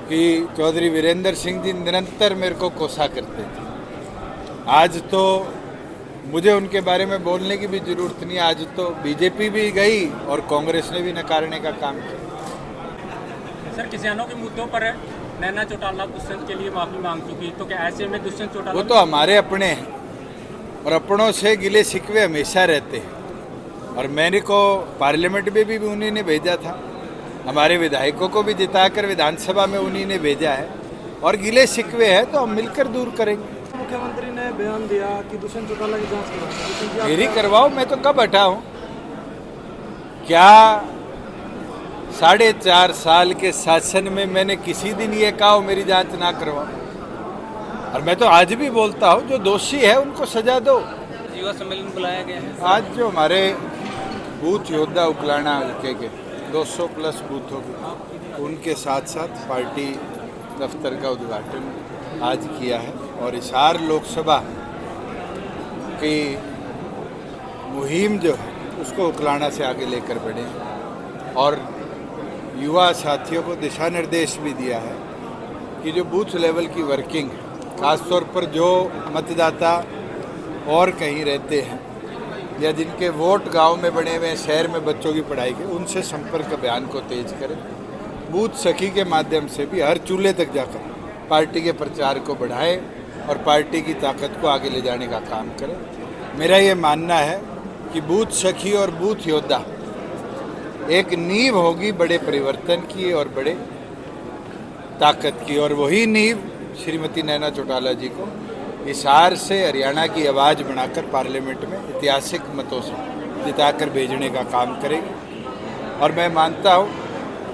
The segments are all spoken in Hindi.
कि चौधरी वीरेंद्र सिंह जी निरंतर मेरे को कोसा करते थे। आज तो मुझे उनके बारे में बोलने की भी जरूरत नहीं। आज तो बीजेपी भी गई और कांग्रेस ने भी नकारने का काम किया। सर, किसानों के मुद्दों पर नैना चौटाला दुष्यंत के लिए माफी मांग चुकी, तो क्या ऐसे में दुष्यंत चौटाला वो तो हमारे अपने हैं और अपनों से गिले शिकवे हमेशा रहते हैं। और मैंने को पार्लियामेंट में भी उन्हीं ने भेजा था, हमारे विधायकों को भी जिताकर विधानसभा में उन्हीं ने भेजा है। और गिले शिकवे हैं तो हम मिलकर दूर करेंगे। मुख्यमंत्री ने बयान दिया कि दुष्यंत चौटाला की जांच करवाओ। मेरी करवाओ, मैं तो कब हटा हूँ? क्या 4.5 साल के शासन में मैंने किसी दिन ये कहा हो मेरी जांच ना करवाओ? और मैं तो आज भी बोलता हूँ, जो दोषी है उनको सजा दो। युवा सम्मेलन बुलाया गया है। आज जो हमारे बूथ योद्धा उकलाना हल्के के 200 प्लस बूथों के, उनके साथ साथ पार्टी दफ्तर का उद्घाटन आज किया है और हिसार लोकसभा की मुहिम जो है उसको उकलाना से आगे लेकर बढ़े और युवा साथियों को दिशा निर्देश भी दिया है कि जो बूथ लेवल की वर्किंग, खासतौर पर जो मतदाता और कहीं रहते हैं या जिनके वोट गांव में बने हुए हैं, शहर में बच्चों की पढ़ाई के, उनसे संपर्क अभियान को तेज करें। बूथ सखी के माध्यम से भी हर चूल्हे तक जाकर पार्टी के प्रचार को बढ़ाएं और पार्टी की ताकत को आगे ले जाने का काम करें। मेरा ये मानना है कि बूथ सखी और बूथ योद्धा एक नींव होगी बड़े परिवर्तन की और बड़े ताकत की, और वही नींव श्रीमती नैना चौटाला जी को हिसार से हरियाणा की आवाज़ बनाकर पार्लियामेंट में ऐतिहासिक मतों से जिताकर भेजने का काम करेगी। और मैं मानता हूँ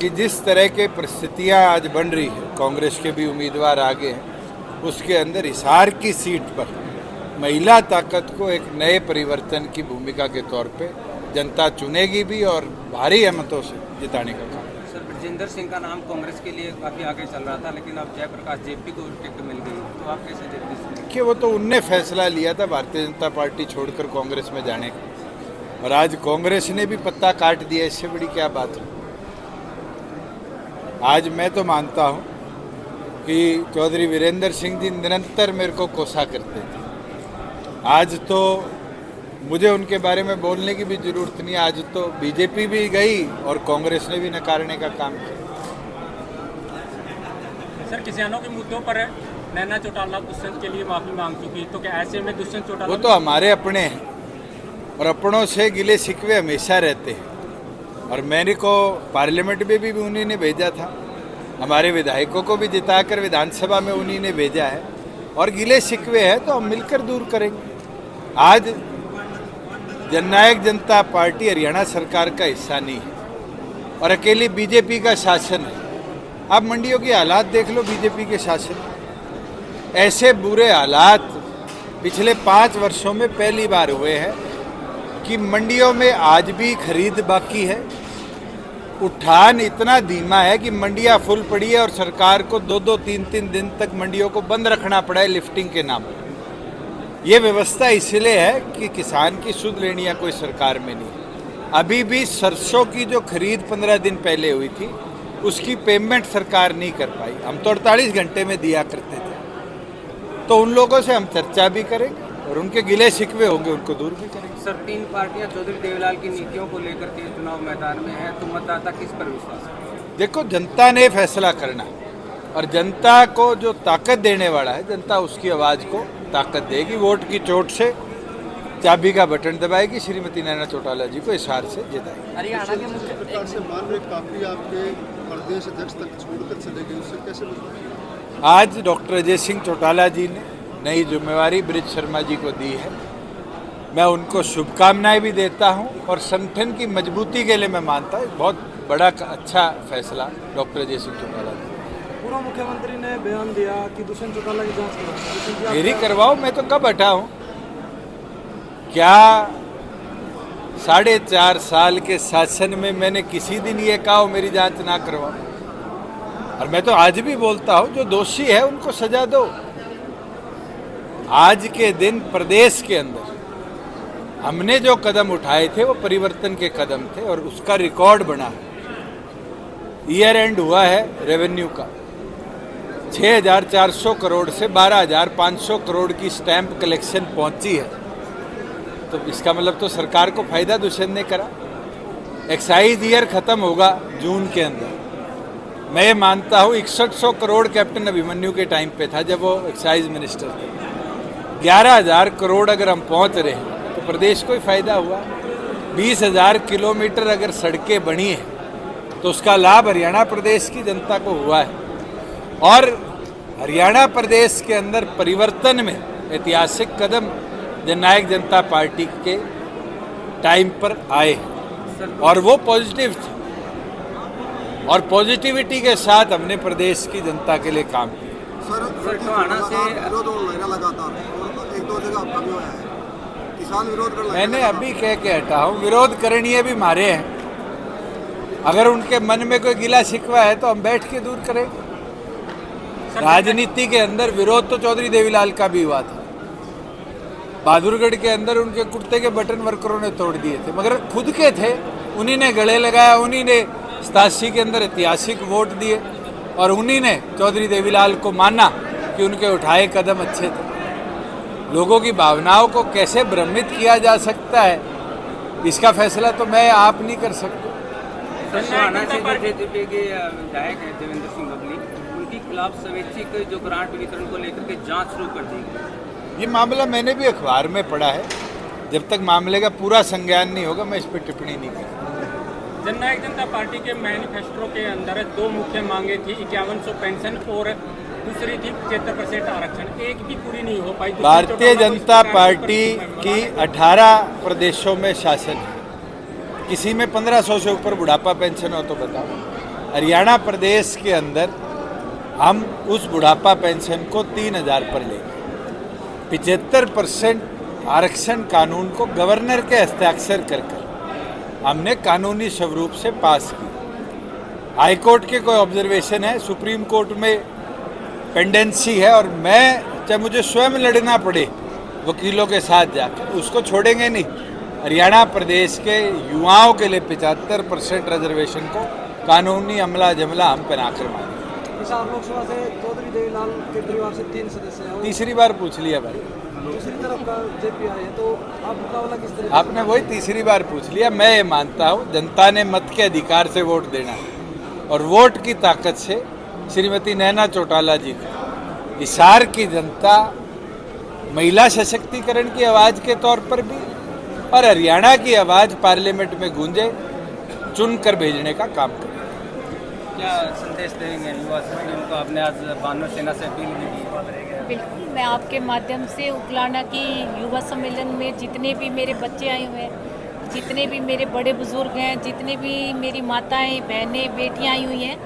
कि जिस तरह के परिस्थितियाँ आज बन रही है, कांग्रेस के भी उम्मीदवार आगे हैं, उसके अंदर हिसार की सीट पर महिला ताकत को एक नए परिवर्तन की भूमिका के तौर पे जनता चुनेगी भी और भारी मतों से जिताने का काम। सर, ब्रजेंद्र सिंह का नाम कांग्रेस के लिए काफ़ी आगे चल रहा था, लेकिन अब जयप्रकाश जेपी को टिकट मिल गई, तो आप कैसे देखते हैं? कि वो तो उनने फैसला लिया था भारतीय जनता पार्टी छोड़कर कांग्रेस में जाने का, और आज कांग्रेस ने भी पत्ता काट दिया। इससे बड़ी क्या बात है? आज मैं तो मानता हूँ कि चौधरी वीरेंद्र सिंह जी निरंतर मेरे को कोसा करते थे। आज तो मुझे उनके बारे में बोलने की भी जरूरत नहीं। आज तो बीजेपी भी गई और कांग्रेस ने भी नकारने का काम किया। सर, किसानों के मुद्दों पर नैना चौटाला दुष्यंत के लिए माफी मांग चुकी, तो क्या ऐसे में दुष्यंत चौटाला वो तो हमारे अपने हैं और अपनों से गिले शिकवे हमेशा रहते हैं। और मैंने को पार्लियामेंट में भी उन्हीं ने भेजा था, हमारे विधायकों को भी जिताकर विधानसभा में उन्हीं ने भेजा है। और गिले शिकवे हैं तो हम मिलकर दूर करेंगे। आज जननायक जनता पार्टी हरियाणा सरकार का हिस्सा नहीं है और अकेली बीजेपी का शासन है। आप मंडियों की हालात देख लो, बीजेपी के शासन ऐसे बुरे हालात पिछले 5 वर्षों में पहली बार हुए हैं कि मंडियों में आज भी खरीद बाकी है। उठान इतना धीमा है कि मंडियां फुल पड़ी है और सरकार को 2-2, 3-3 दिन तक मंडियों को बंद रखना पड़ा है लिफ्टिंग के नाम पर। ये व्यवस्था इसलिए है कि किसान की सुध लेनियाँ कोई सरकार में नहीं। अभी भी सरसों की जो खरीद 15 दिन पहले हुई थी उसकी पेमेंट सरकार नहीं कर पाई। हम तो 48 घंटे में दिया करते थे। तो उन लोगों से हम चर्चा भी करेंगे और उनके गिले शिकवे होंगे उनको दूर भी करेंगे। सर, 3 पार्टियां चौधरी देवलाल की नीतियों को लेकर के चुनाव मैदान में है, तो मतदाता किस पर विश्वास है? देखो, जनता ने फैसला करना और जनता को जो ताकत देने वाला है, जनता उसकी आवाज़ को ताकत देगी। वोट की चोट से चाबी का बटन दबाएगी, श्रीमती नैना चौटाला जी को हिसार से जिताएगी। हरियाणा के मुख्य प्रकार से मान रहे काफी आपके प्रदेश अध्यक्ष तक छोड़कर चले गए, उससे कैसे बचेंगे? आज डॉक्टर अजय सिंह चौटाला जी ने नई जिम्मेवारी ब्रिज शर्मा जी को दी है। मैं उनको शुभकामनाएं भी देता हूं और संगठन की मजबूती के लिए मैं मानता हूं बहुत बड़ा अच्छा फैसला डॉक्टर अजय सिंह चौटाला जी। पूर्व मुख्यमंत्री ने बयान दिया कि दुष्यंत चौटाला की जांच करवाओ। मेरी करवाओ, मैं तो कब हटा हूं? क्या 4.5 साल के शासन में मैंने किसी दिन ये कहा हो मेरी जांच ना करवाओ? और मैं तो आज भी बोलता हूं, जो दोषी है उनको सजा दो। आज के दिन प्रदेश के अंदर हमने जो कदम उठाए थे वो परिवर्तन के कदम थे और उसका रिकॉर्ड बना है। ईयर एंड हुआ है रेवेन्यू का, 6,400 करोड़ से 12,500 करोड़ की स्टैंप कलेक्शन पहुंची है। तो इसका मतलब तो सरकार को फायदा दुष्यंत ने करा। एक्साइज ईयर खत्म होगा जून के अंदर। मैं ये मानता हूँ 6100 करोड़ कैप्टन अभिमन्यु के टाइम पे था जब वो एक्साइज मिनिस्टर थे। 11,000 करोड़ अगर हम पहुँच रहे हैं तो प्रदेश को ही फायदा हुआ। 20,000 किलोमीटर अगर सड़कें बनी हैं तो उसका लाभ हरियाणा प्रदेश की जनता को हुआ है। और हरियाणा प्रदेश के अंदर परिवर्तन में ऐतिहासिक कदम जननायक जनता पार्टी के टाइम पर आए और वो पॉजिटिव थे और पॉजिटिविटी के साथ हमने प्रदेश की जनता के लिए काम किया। सर टोहाना से विरोध हो रहा लगातार और एक दो जगह आपका भी होया है, किसान विरोध कर। मैंने अभी कह के हटा हूँ, विरोध करणीय भी मारे हैं। अगर उनके मन में कोई गिला शिकवा है तो हम बैठ के दूर करेंगे। राजनीति के अंदर विरोध तो चौधरी देवीलाल का भी हुआ था। बहादुरगढ़ के अंदर उनके कुर्ते के बटन वर्करों ने तोड़ दिए थे, मगर खुद के थे, उन्हीं ने गले लगाया, उन्हीं ने 87 के अंदर ऐतिहासिक वोट दिए और उन्हीं ने चौधरी देवीलाल को माना कि उनके उठाए कदम अच्छे थे। लोगों की भावनाओं को कैसे भ्रमित किया जा सकता है इसका फैसला तो मैं आप नहीं कर सकता। टोहाना से जो जेजेपी के विधायक हैं देवेंद्र सिंह बबली, उनके खिलाफ स्वैच्छिक जो ग्रांट वितरण को लेकर के जांच शुरू कर दी गई। ये मामला मैंने भी अखबार में पढ़ा है। जब तक मामले का पूरा संज्ञान नहीं होगा मैं इस पर टिप्पणी नहीं करूँगा। जननायक जनता पार्टी के मैनिफेस्टो के अंदर दो मुख्य मांगे थी, 5100 पेंशन और दूसरी थी 75% आरक्षण। एक भी पूरी नहीं हो पाई। भारतीय जनता पार्टी की 18 प्रदेशों में शासन है। किसी में 1500 से ऊपर बुढ़ापा पेंशन हो तो बताओ। हरियाणा प्रदेश के अंदर हम उस बुढ़ापा पेंशन को 3,000 पर लेंगे। 75% आरक्षण कानून को गवर्नर के हस्ताक्षर कर हमने कानूनी स्वरूप से पास की। हाई कोर्ट के कोई ऑब्जर्वेशन है, सुप्रीम कोर्ट में पेंडेंसी है और मैं चाहे मुझे स्वयं लड़ना पड़े वकीलों के साथ जाकर उसको छोड़ेंगे नहीं। हरियाणा प्रदेश के युवाओं के लिए 75% रिजर्वेशन को कानूनी अमला जमला हम पहनाकर मांगे। हिसार लोकसभा से चौधरी देवीलाल के परिवार से 3 सदस्य हैं। तीसरी बार पूछ लिया भाई। दूसरी तरफ का जेपी आए तो आप मुकाबला किस तरह? आपने वही तीसरी बार पूछ लिया। मैं ये मानता हूँ जनता ने मत के अधिकार से वोट देना है और वोट की ताकत से श्रीमती नैना चौटाला जी को हिसार की जनता महिला सशक्तिकरण की आवाज़ के तौर पर भी और हरियाणा की आवाज़ पार्लियामेंट में गूंजे चुनकर भेजने का काम करे। क्या संदेश देंगे युवा संगठन को? आपने आज वानर सेना से अपील भी की। बिल्कुल, मैं आपके माध्यम से उकलाना की युवा सम्मेलन में जितने भी मेरे बच्चे आए हुए हैं, जितने भी मेरे बड़े बुजुर्ग हैं, जितने भी मेरी माताएं, बहनें, बेटियां आई हुई हैं,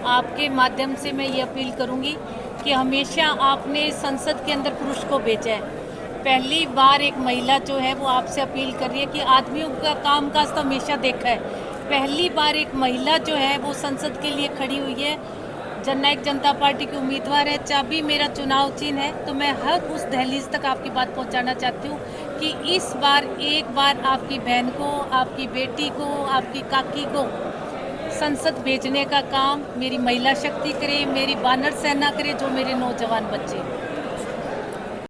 आपके माध्यम से मैं ये अपील करूंगी कि हमेशा आपने संसद के अंदर पुरुष को भेजा है। पहली बार एक महिला जो है वो आपसे अपील कर रही है कि आदमियों का काम काज तो हमेशा देखा है, पहली बार एक महिला जो है वो संसद के लिए खड़ी हुई है। जननायक जनता पार्टी की उम्मीदवार है। चाबी मेरा चुनाव चिन्ह है। तो मैं हर उस दहलीज तक आपकी बात पहुंचाना चाहती हूँ कि इस बार एक बार आपकी बहन को, आपकी बेटी को, आपकी काकी को संसद भेजने का काम मेरी महिला शक्ति करे, मेरी बानर सेना करे, जो मेरे नौजवान बच्चे